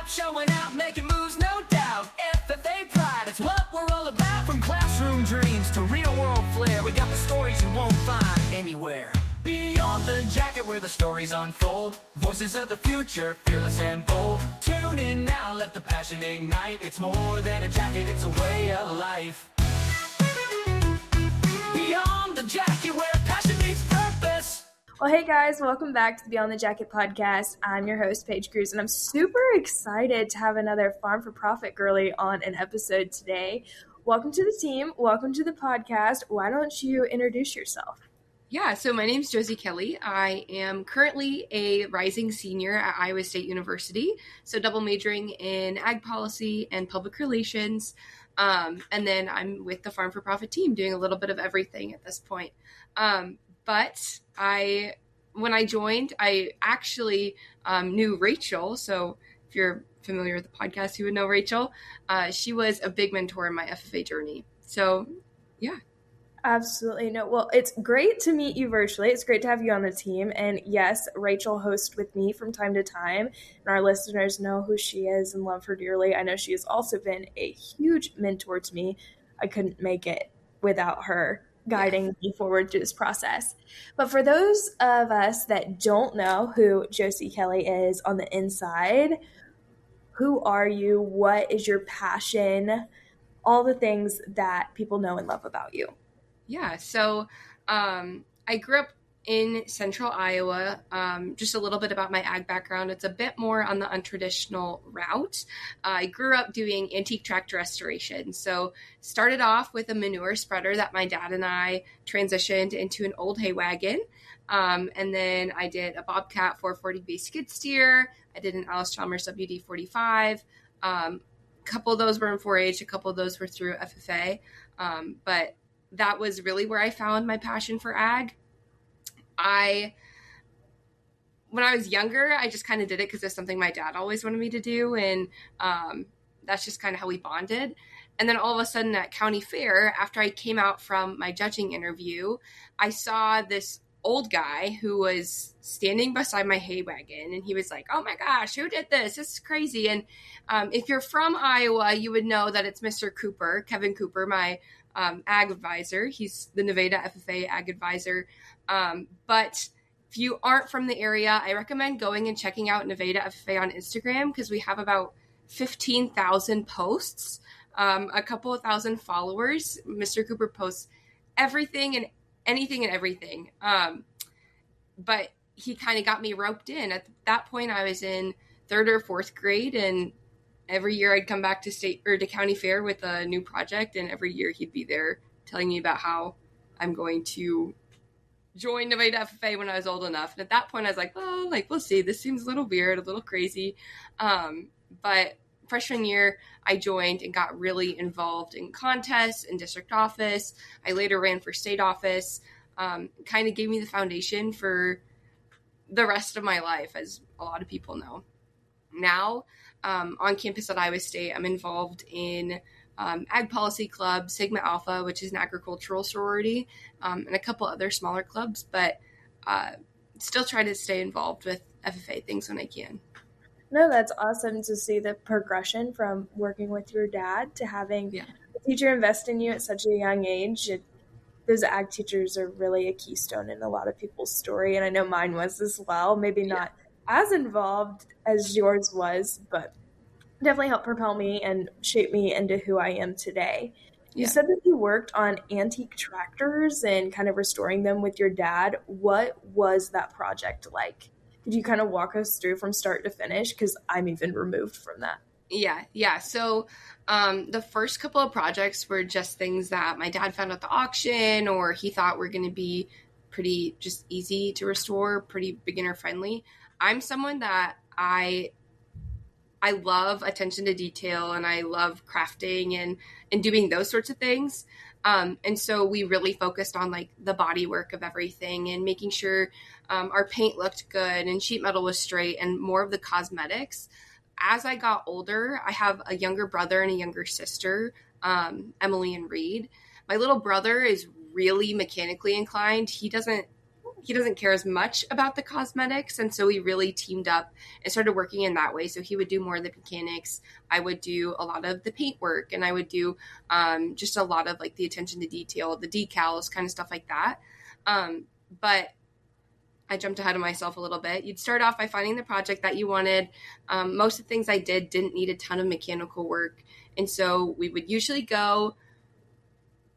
showing out, making moves, no doubt. FFA pride, it's what we're all about. From classroom dreams to real world flair, we got the stories you won't find anywhere. Beyond the jacket where the stories unfold, voices of the future, fearless and bold. Tune in now, let the passion ignite. It's more than a jacket, it's a way of life. Beyond the jacket where passion meets purpose. Well, hey guys, welcome back to the Beyond the Jacket podcast. I'm your host, Paige Cruz, and I'm super excited to have another Farm for Profit girly on an episode today. Welcome to the team. Welcome to the podcast. Why don't you introduce yourself? Yeah, so my name's Josie Kelly. I am currently a rising senior at Iowa State University, so double majoring in ag policy and public relations. And then I'm with the Farm for Profit team doing a little bit of everything at this point. But when I joined, I actually knew Rachel. So if you're familiar with the podcast, you would know Rachel. She was a big mentor in my FFA journey. So, yeah. Absolutely. No, well, it's great to meet you virtually. It's great to have you on the team. And yes, Rachel hosts with me from time to time, and our listeners know who she is and love her dearly. I know she has also been a huge mentor to me. I couldn't make it without her guiding me forward through this process. But for those of us that don't know who Josie Kelly is on the inside, who are you? What is your passion? All the things that people know and love about you. Yeah, so I grew up in central Iowa. Just a little bit about my ag background. It's a bit more on the untraditional route. I grew up doing antique tractor restoration. So started off with a manure spreader that my dad and I transitioned into an old hay wagon. And then I did a Bobcat 440B skid steer. I did an Alice Chalmers WD-45. A couple of those were in 4-H. A couple of those were through FFA. But that was really where I found my passion for ag. When I was younger, I just kind of did it because it's something my dad always wanted me to do. And that's just kind of how we bonded. And then all of a sudden at county fair, after I came out from my judging interview, I saw this old guy who was standing beside my hay wagon. And he was like, "Oh my gosh, who did this? This is crazy." And if you're from Iowa, you would know that it's Mr. Cooper, Kevin Cooper, my ag advisor. He's the Nevada FFA ag advisor. But if you aren't from the area, I recommend going and checking out Nevada FFA on Instagram because we have about 15,000 posts, a couple of thousand followers. Mr. Cooper posts everything and anything and everything. But he kind of got me roped in. At that point, I was in 3rd or 4th grade, and every year I'd come back to state or to county fair with a new project, and every year he'd be there telling me about how I'm going to join Nevada FFA when I was old enough. And at that point I was like, oh, like, we'll see. This seems a little weird, a little crazy. But freshman year I joined and got really involved in contests and district office. I later ran for state office. Kind of gave me the foundation for the rest of my life, as a lot of people know. Now, on campus at Iowa State, I'm involved in Ag Policy Club, Sigma Alpha, which is an agricultural sorority, and a couple other smaller clubs, but still try to stay involved with FFA things when I can. No, that's awesome to see the progression from working with your dad to having a teacher invest in you at such a young age. Those ag teachers are really a keystone in a lot of people's story, and I know mine was as well. Maybe not as involved as yours was, but definitely helped propel me and shape me into who I am today. You said that you worked on antique tractors and kind of restoring them with your dad. What was that project like? Could you kind of walk us through from start to finish? Because I'm even removed from that. Yeah. So the first couple of projects were just things that my dad found at the auction or he thought were going to be pretty just easy to restore, pretty beginner friendly. I'm someone that I love attention to detail and I love crafting and doing those sorts of things. And so we really focused on like the body work of everything and making sure our paint looked good and sheet metal was straight and more of the cosmetics. As I got older, I have a younger brother and a younger sister, Emily and Reed. My little brother is really mechanically inclined. He doesn't he doesn't care as much about the cosmetics. And so we really teamed up and started working in that way. So he would do more of the mechanics. I would do a lot of the paint work, and I would do just a lot of like the attention to detail, the decals, kind of stuff like that. But I jumped ahead of myself a little bit. You'd start off by finding the project that you wanted. Most of the things I did didn't need a ton of mechanical work. And so we would usually go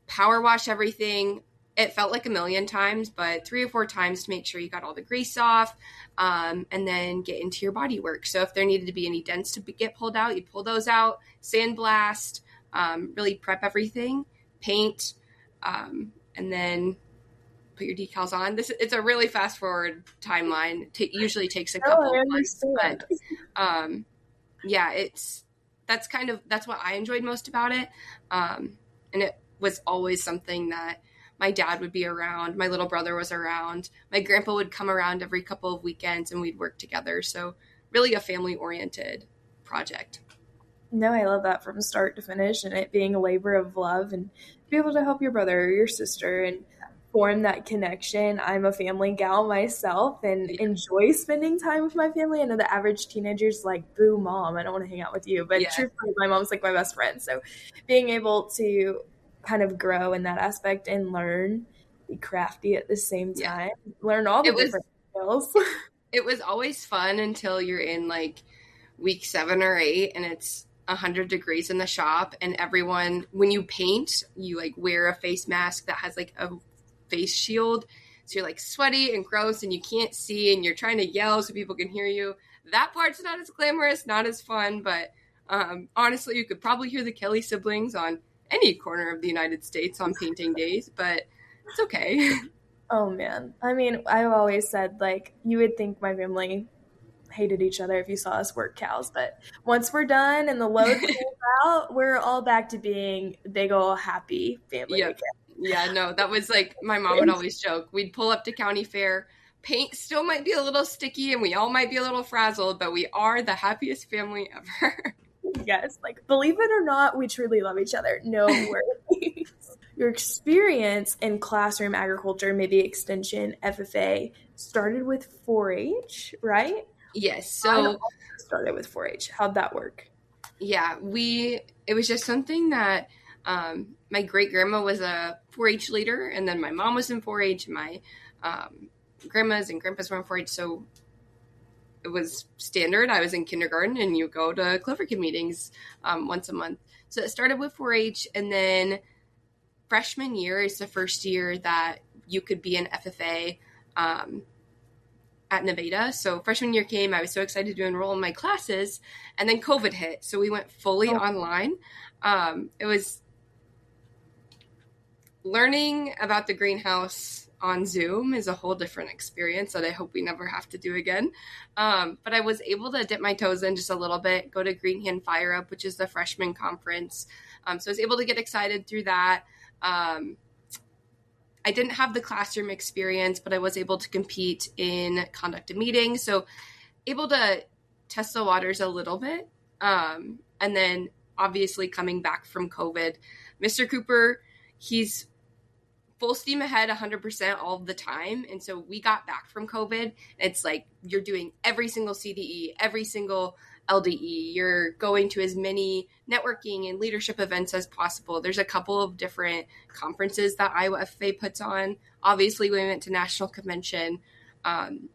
power wash everything. It felt like a million times, but 3 or 4 times to make sure you got all the grease off, and then get into your body work. So if there needed to be any dents to get pulled out, you'd pull those out, sandblast, really prep everything, paint, and then put your decals on. It's a really fast forward timeline. Usually takes a couple of months, but yeah, that's what I enjoyed most about it. And it was always something that my dad would be around. My little brother was around. My grandpa would come around every couple of weekends and we'd work together. So really a family oriented project. No, I love that from start to finish, and it being a labor of love and be able to help your brother or your sister and form that connection. I'm a family gal myself and enjoy spending time with my family. I know the average teenager's like, boo, mom, I don't want to hang out with you. But truthfully, my mom's like my best friend. So being able to kind of grow in that aspect and learn, be crafty at the same time, learn all the different skills. It was always fun until you're in like week 7 or 8 and it's 100 degrees in the shop, and everyone, when you paint, you like wear a face mask that has like a face shield, so you're like sweaty and gross and you can't see and you're trying to yell so people can hear you. That part's not as glamorous, not as fun, but honestly, you could probably hear the Kelly siblings on any corner of the United States on painting days, but it's okay. Oh man, I mean, I've always said, like, you would think my family hated each other if you saw us work cows, but once we're done and the load clears out, we're all back to being big ol' happy family again. Yeah, no, that was like, my mom would always joke, we'd pull up to county fair, paint still might be a little sticky and we all might be a little frazzled, but we are the happiest family ever. Yes, like, believe it or not, we truly love each other. No worries. Your experience in classroom agriculture, maybe extension, FFA, started with 4-H, right? Yes. So started with 4-H. How'd that work? Yeah, it was just something that my great grandma was a 4-H leader, and then my mom was in 4-H, and my grandmas and grandpas were in 4-H. So it was standard. I was in kindergarten, and you go to Clover Kid meetings once a month. So it started with 4-H, and then freshman year is the first year that you could be an FFA at Nevada. So freshman year came, I was so excited to enroll in my classes, and then COVID hit. So we went fully online. It was learning about the greenhouse on Zoom is a whole different experience that I hope we never have to do again. But I was able to dip my toes in just a little bit, go to Green Hand Fire Up, which is the freshman conference. So I was able to get excited through that. I didn't have the classroom experience, but I was able to compete in conduct a meeting. So able to test the waters a little bit. And then obviously coming back from COVID, Mr. Cooper, he's full steam ahead 100% all the time. And so we got back from COVID. It's like you're doing every single CDE, every single LDE. You're going to as many networking and leadership events as possible. There's a couple of different conferences that Iowa FFA puts on. Obviously, we went to National Convention.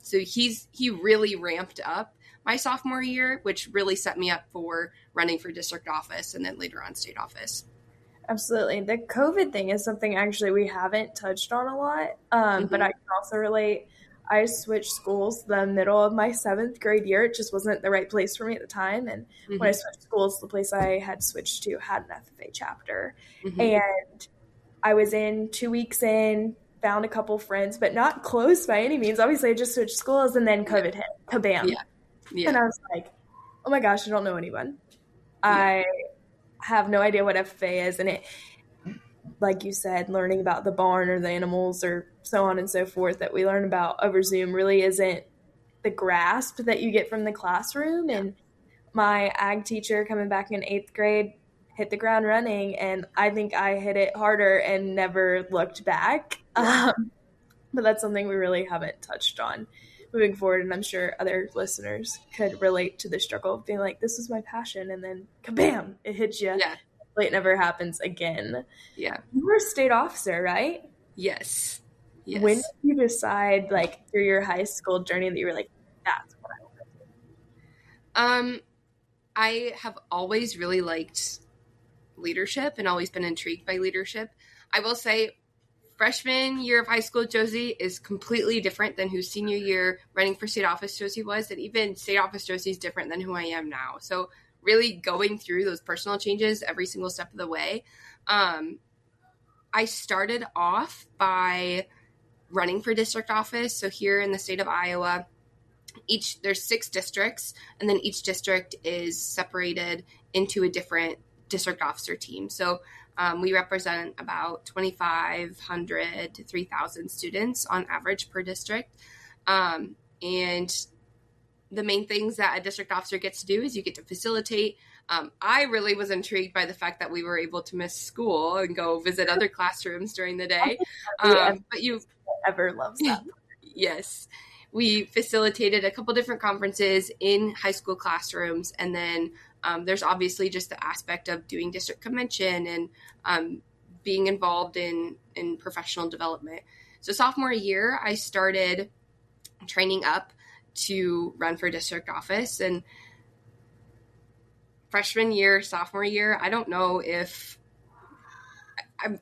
So he really ramped up my sophomore year, which really set me up for running for district office and then later on state office. Absolutely. The COVID thing is something actually we haven't touched on a lot, but I can also relate. I switched schools the middle of my 7th grade year. It just wasn't the right place for me at the time. And when I switched schools, the place I had switched to had an FFA chapter. And I was in 2 weeks in, found a couple friends, but not close by any means. Obviously, I just switched schools, and then COVID hit. Kabam. Yeah. And I was like, oh my gosh, I don't know anyone. I have no idea what FFA is. And it, like you said, learning about the barn or the animals or so on and so forth that we learn about over Zoom really isn't the grasp that you get from the classroom. And my ag teacher coming back in 8th grade hit the ground running, and I think I hit it harder and never looked back. But but that's something we really haven't touched on moving forward. And I'm sure other listeners could relate to the struggle of being like, this was my passion. And then kabam, it hits you. Yeah. It never happens again. Yeah. You were a state officer, right? Yes. Yes. When did you decide, like, through your high school journey that you were like, that's what I want to do? I have always really liked leadership and always been intrigued by leadership. I will say freshman year of high school Josie is completely different than who senior year running for state office Josie was, and even state office Josie is different than who I am now. So really going through those personal changes every single step of the way. I started off by running for district office. So here in the state of Iowa, there's 6 districts, and then each district is separated into a different district officer team. So we represent about 2,500 to 3,000 students on average per district. And the main things that a district officer gets to do is you get to facilitate. I really was intrigued by the fact that we were able to miss school and go visit other classrooms during the day. But you ever loves that. Yes. We facilitated a couple different conferences in high school classrooms. And then there's obviously just the aspect of doing district convention and being involved in professional development. So sophomore year, I started training up to run for district office. And freshman year, sophomore year, I don't know if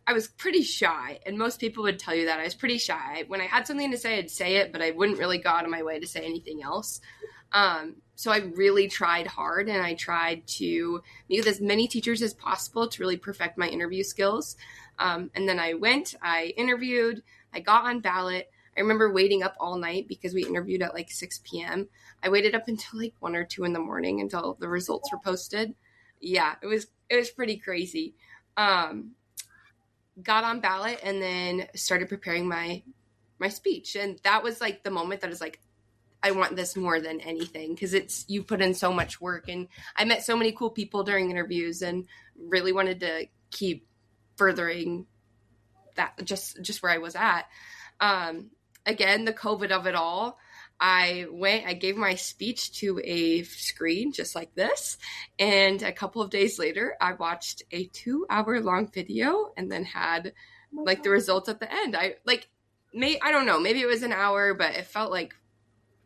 I was pretty shy, and most people would tell you that I was pretty shy. When I had something to say, I'd say it, but I wouldn't really go out of my way to say anything else. So I really tried hard, and I tried to meet with as many teachers as possible to really perfect my interview skills. And then I interviewed, I got on ballot. I remember waiting up all night because we interviewed at like 6 p.m. I waited up until like 1 or 2 in the morning until the results were posted. Yeah, it was pretty crazy. Got on ballot and then started preparing my speech. And that was like the moment that I was like, I want this more than anything, because you put in so much work, and I met so many cool people during interviews and really wanted to keep furthering that just where I was at. Again, the COVID of it all, I gave my speech to a screen just like this. And a couple of days later, I watched a 2-hour long video and then had like the results at the end. I don't know, maybe it was an hour, but it felt like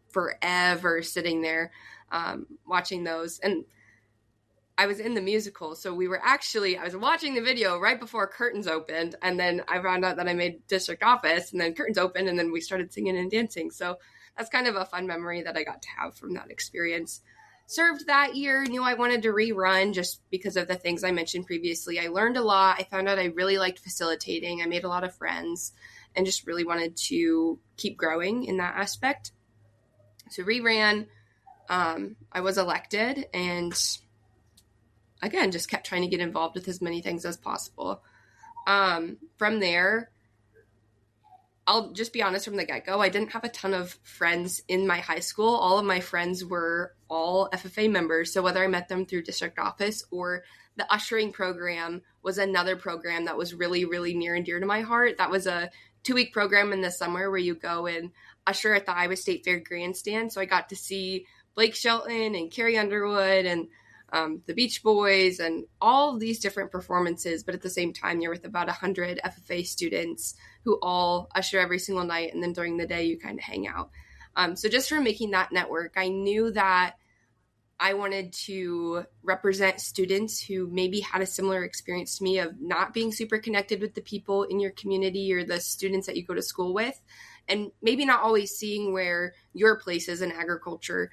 forever sitting there, watching those. And I was in the musical. So I was watching the video right before curtains opened. And then I found out that I made district office, and then curtains opened, and then we started singing and dancing. So that's kind of a fun memory that I got to have from that experience. Served that year, knew I wanted to rerun just because of the things I mentioned previously. I learned a lot. I found out I really liked facilitating. I made a lot of friends and just really wanted to keep growing in that aspect. So reran, I was elected, and again, just kept trying to get involved with as many things as possible. From there, I'll just be honest from the get-go, I didn't have a ton of friends in my high school. All of my friends were all FFA members. So whether I met them through district office or the ushering program was another program that was really, really near and dear to my heart. That was a 2-week program in the summer where you go and usher at the Iowa State Fair grandstand. So I got to see Blake Shelton and Carrie Underwood and the Beach Boys and all these different performances. But at the same time, you're with about 100 FFA students who all usher every single night. And then during the day, you kind of hang out. So just from making that network, I knew that I wanted to represent students who maybe had a similar experience to me of not being super connected with the people in your community or the students that you go to school with, and maybe not always seeing where your place is in agriculture.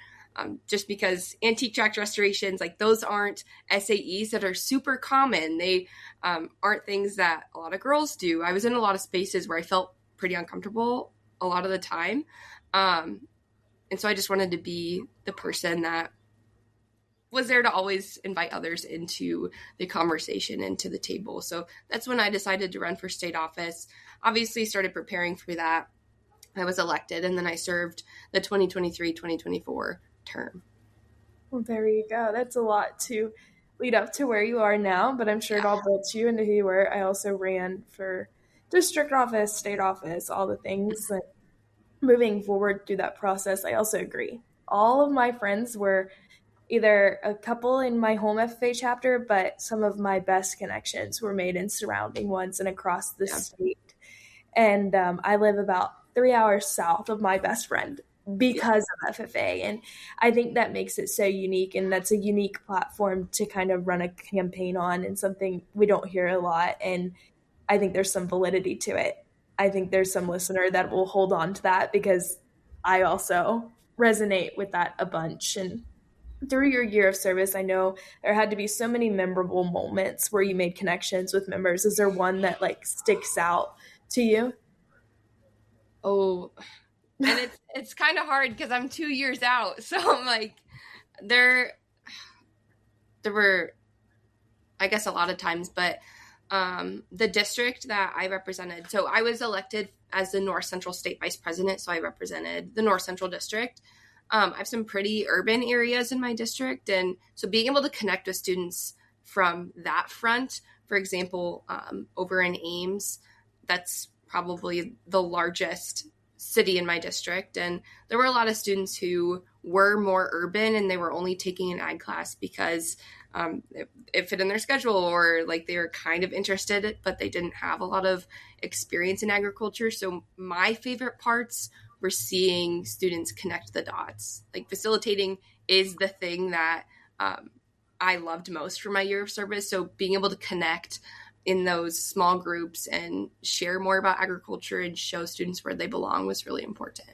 Just because antique tract restorations, like those aren't SAEs that are super common. They aren't things that a lot of girls do. I was in a lot of spaces where I felt pretty uncomfortable a lot of the time. And so I just wanted to be the person that was there to always invite others into the conversation and to the table. So that's when I decided to run for state office. Obviously started preparing for that. I was elected, and then I served the 2023-2024 term. Well, there you go. That's a lot to lead up to where you are now, but I'm sure it all built you into who you were. I also ran for district office, state office, all the things. And moving forward through that process, I also agree. All of my friends were either a couple in my home FFA chapter, but some of my best connections were made in surrounding ones and across the state. And I live about 3 hours south of my best friend because of FFA. And I think that makes it so unique. And that's a unique platform to kind of run a campaign on, and something we don't hear a lot. And I think there's some validity to it. I think there's some listener that will hold on to that, because I also resonate with that a bunch. And through your year of service, I know there had to be so many memorable moments where you made connections with members. Is there one that like sticks out to you? Oh, and it's kind of hard because I'm 2 years out. So I'm like, there were, I guess, a lot of times, but the district that I represented, so I was elected as the North Central State Vice President, so I represented the North Central District. I have some pretty urban areas in my district, and so being able to connect with students from that front, for example, over in Ames, that's probably the largest city in my district, and there were a lot of students who were more urban, and they were only taking an ag class because it fit in their schedule, or like they were kind of interested, but they didn't have a lot of experience in agriculture. So my favorite parts were seeing students connect the dots. Like facilitating is the thing that I loved most from my year of service. So being able to connect in those small groups and share more about agriculture and show students where they belong was really important.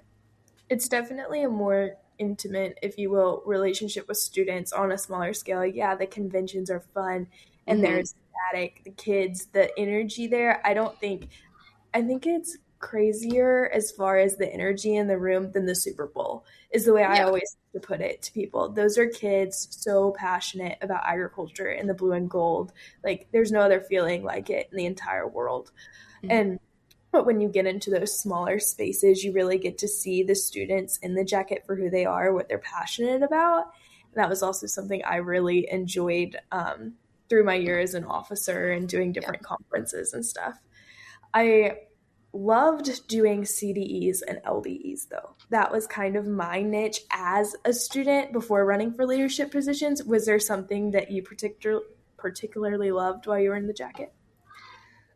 It's definitely a more intimate, if you will, relationship with students on a smaller scale. Yeah, the conventions are fun and there's static, the kids, the energy there. I think it's crazier as far as the energy in the room than the Super Bowl, is the way I always like to put it to people. Those are kids so passionate about agriculture and the blue and gold. Like there's no other feeling like it in the entire world. But when you get into those smaller spaces, you really get to see the students in the jacket for who they are, what they're passionate about. And that was also something I really enjoyed through my year as an officer and doing different conferences and stuff. I loved doing CDEs and LDEs, though. That was kind of my niche as a student before running for leadership positions. Was there something that you particularly loved while you were in the jacket?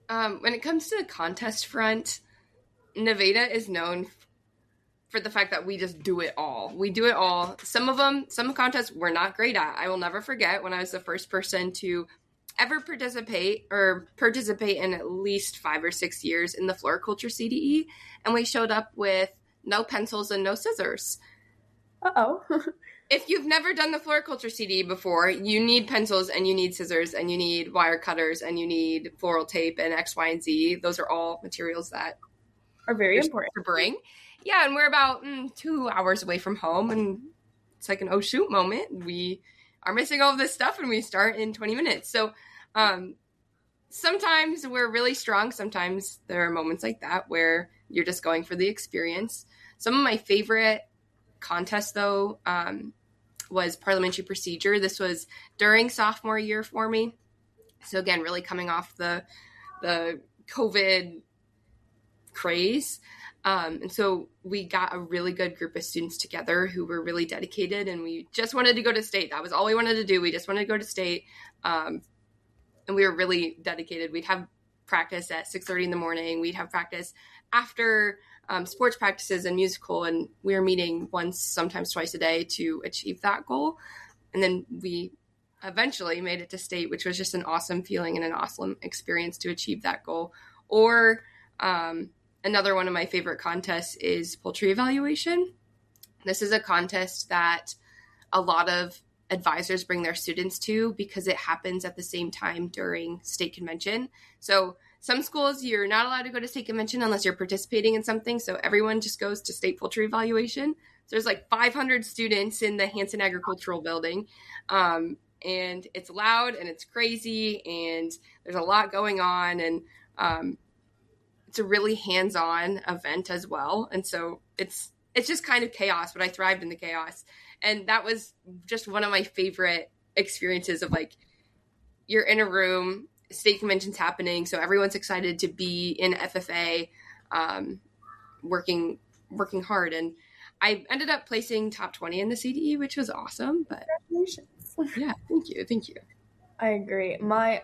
When it comes to the contest front, Nevada is known for the fact that we just do it all. We do it all. Some contests we're not great at. I will never forget when I was the first person to ever participate in at least 5 or 6 years in the floriculture CDE, and we showed up with no pencils and no scissors. Uh-oh. If you've never done the floriculture CD before, you need pencils and you need scissors and you need wire cutters and you need floral tape and X, Y, and Z. Those are all materials that are very important to bring. Yeah, and we're about 2 hours away from home, and it's like an oh shoot moment. We are missing all of this stuff, and we start in 20 minutes. So sometimes we're really strong. Sometimes there are moments like that where you're just going for the experience. Some of my favorite contests, though, was parliamentary procedure. This was during sophomore year for me. So again, really coming off the COVID craze. And so we got a really good group of students together who were really dedicated, and we just wanted to go to state. That was all we wanted to do. We just wanted to go to state. And we were really dedicated. We'd have practice at 6:30 in the morning. We'd have practice after sports practices and musical, and we were meeting once, sometimes twice a day to achieve that goal. And then we eventually made it to state, which was just an awesome feeling and an awesome experience to achieve that goal. Or another one of my favorite contests is poultry evaluation. This is a contest that a lot of advisors bring their students to because it happens at the same time during state convention. So some schools, you're not allowed to go to state convention unless you're participating in something. So everyone just goes to state poultry evaluation. So there's like 500 students in the Hanson Agricultural Building. And it's loud and it's crazy and there's a lot going on. And it's a really hands-on event as well. And so it's just kind of chaos, but I thrived in the chaos. And that was just one of my favorite experiences of like, you're in a room state convention's happening, so everyone's excited to be in FFA, working hard. And I ended up placing top 20 in the CDE, which was awesome. But Congratulations. yeah, thank you. I agree.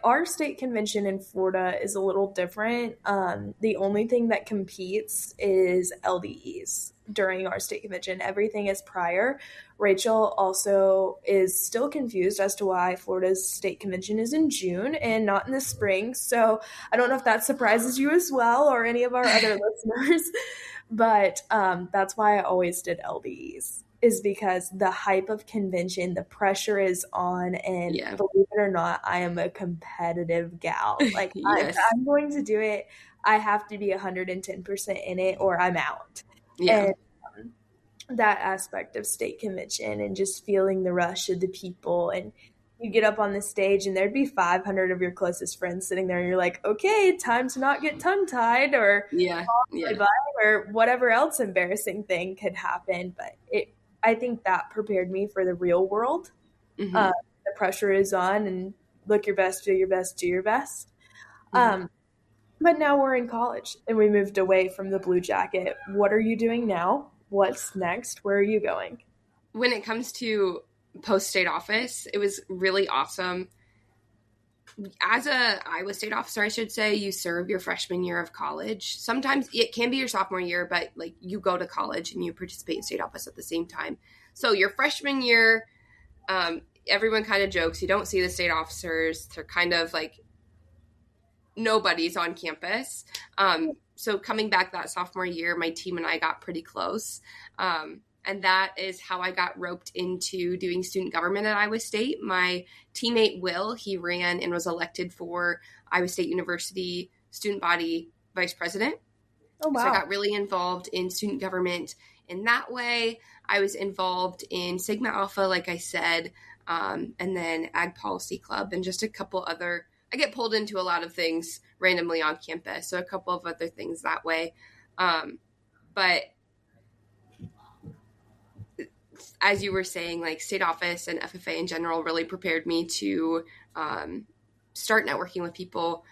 Our state convention in Florida is a little different. The only thing that competes is LDEs during our state convention. Everything is prior. Rachel also is still confused as to why Florida's state convention is in June and not in the spring. So I don't know if that surprises you as well or any of our other listeners, but that's why I always did LDEs. Is because the hype of convention, the pressure is on, and believe it or not, I am a competitive gal. Like, yes. if I'm going to do it, I have to be 110% in it or I'm out. Yeah. And that aspect of state convention and just feeling the rush of the people, and you get up on the stage and there'd be 500 of your closest friends sitting there and you're like, okay, time to not get tongue-tied or or whatever else embarrassing thing could happen. But I think that prepared me for the real world. Mm-hmm. The pressure is on, and look your best, do your best, do your best. Mm-hmm. But now we're in college and we moved away from the blue jacket. What are you doing now? What's next? Where are you going? When it comes to post-state office, it was really awesome. As a Iowa State officer, I should say, you serve your freshman year of college. Sometimes it can be your sophomore year, but like you go to college and you participate in state office at the same time. So your freshman year, everyone kind of jokes, you don't see the state officers. They're kind of like nobody's on campus. So coming back that sophomore year, my team and I got pretty close. And that is how I got roped into doing student government at Iowa State. My teammate, Will, he ran and was elected for Iowa State University student body vice president. Oh, wow. So I got really involved in student government in that way. I was involved in Sigma Alpha, like I said, and then Ag Policy Club and just a couple other, I get pulled into a lot of things randomly on campus. So a couple of other things that way. But as you were saying, like state office and FFA in general really prepared me to start networking with people,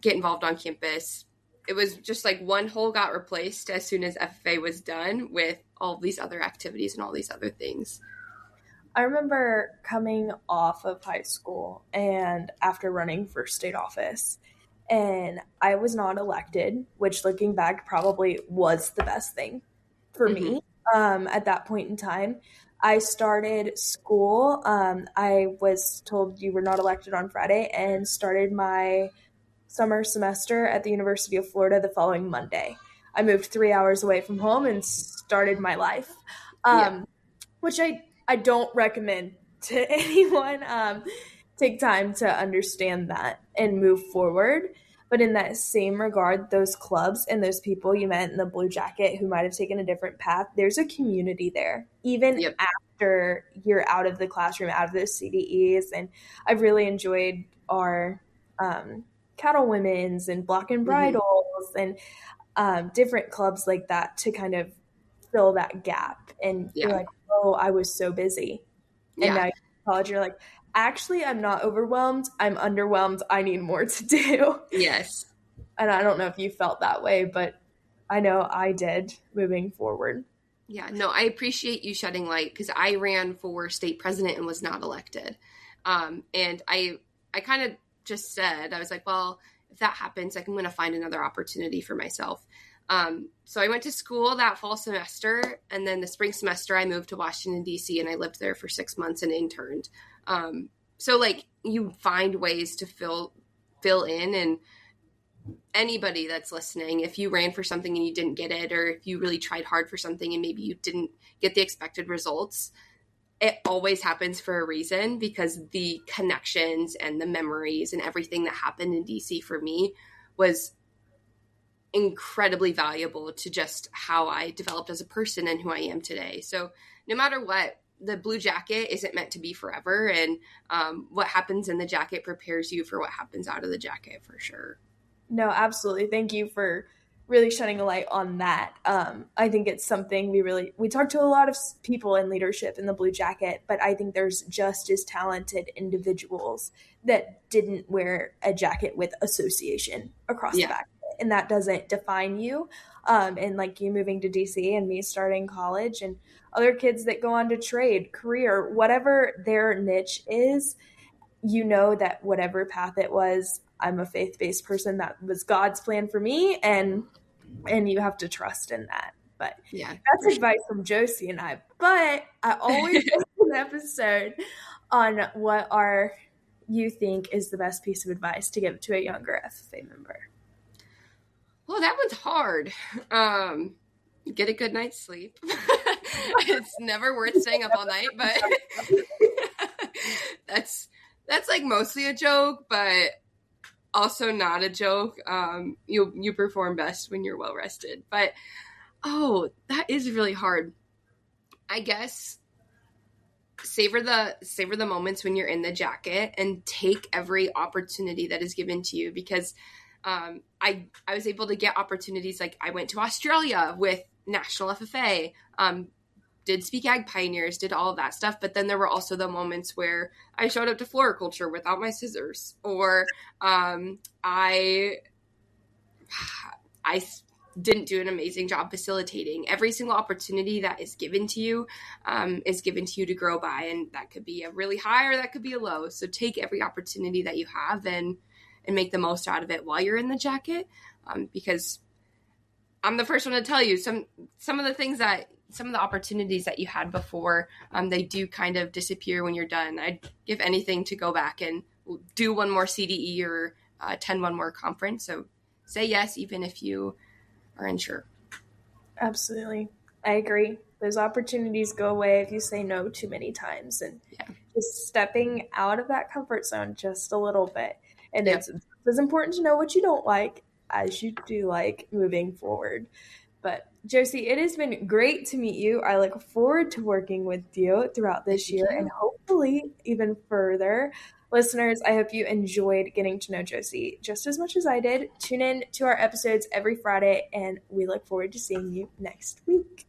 get involved on campus. It was just like one hole got replaced as soon as FFA was done with all these other activities and all these other things. I remember coming off of high school and after running for state office, and I was not elected, which looking back probably was the best thing for me. At that point in time, I started school. I was told you were not elected on Friday and started my summer semester at the University of Florida the following Monday. I moved 3 hours away from home and started my life, which I don't recommend to anyone. Take time to understand that and move forward. But in that same regard, those clubs and those people you met in the blue jacket who might have taken a different path, there's a community there, even after you're out of the classroom, out of those CDEs. And I've really enjoyed our cattle women's and block and bridles and different clubs like that to kind of fill that gap. And you're like, oh, I was so busy. And now you're in college, you're like, actually, I'm not overwhelmed. I'm underwhelmed. I need more to do. Yes. And I don't know if you felt that way, but I know I did moving forward. Yeah, no, I appreciate you shedding light because I ran for state president and was not elected. And I kind of just said, I was like, well, if that happens, I'm going to find another opportunity for myself. So I went to school that fall semester, and then the spring semester I moved to Washington, D.C., and I lived there for 6 months and interned. So like you find ways to fill in, and anybody that's listening, if you ran for something and you didn't get it, or if you really tried hard for something and maybe you didn't get the expected results, it always happens for a reason, because the connections and the memories and everything that happened in DC for me was incredibly valuable to just how I developed as a person and who I am today. So no matter what, the blue jacket isn't meant to be forever. And what happens in the jacket prepares you for what happens out of the jacket for sure. No, absolutely. Thank you for really shining a light on that. I think it's something we talk to a lot of people in leadership in the Blue Jacket, but I think there's just as talented individuals that didn't wear a jacket with association across the back of it, and that doesn't define you. And like you moving to DC and me starting college and other kids that go on to trade, career, whatever their niche is, you know that whatever path it was, I'm a faith-based person. That was God's plan for me, and you have to trust in that. But that's advice from Josie and I. But I always do an episode on what you think is the best piece of advice to give to a younger FFA member. Well, that one's hard. Get a good night's sleep. It's never worth staying up all night, but that's like mostly a joke, but also not a joke. You perform best when you're well rested. But that is really hard. I guess savor the moments when you're in the jacket and take every opportunity that is given to you, because I was able to get opportunities. Like I went to Australia with National FFA, did Speak Ag Pioneers, did all of that stuff. But then there were also the moments where I showed up to floriculture without my scissors, or I didn't do an amazing job facilitating. Every single opportunity that is given to you to grow by, and that could be a really high or that could be a low. So take every opportunity that you have and make the most out of it while you're in the jacket, because I'm the first one to tell you some of the opportunities that you had before, they do kind of disappear when you're done. I'd give anything to go back and do one more CDE or attend one more conference. So say yes, even if you are unsure. Absolutely. I agree. Those opportunities go away if you say no too many times, and just stepping out of that comfort zone just a little bit. And it's important to know what you don't like as you do like moving forward. But Josie, it has been great to meet you. I look forward to working with you throughout this year and hopefully even further. Listeners, I hope you enjoyed getting to know Josie just as much as I did. Tune in to our episodes every Friday, and we look forward to seeing you next week.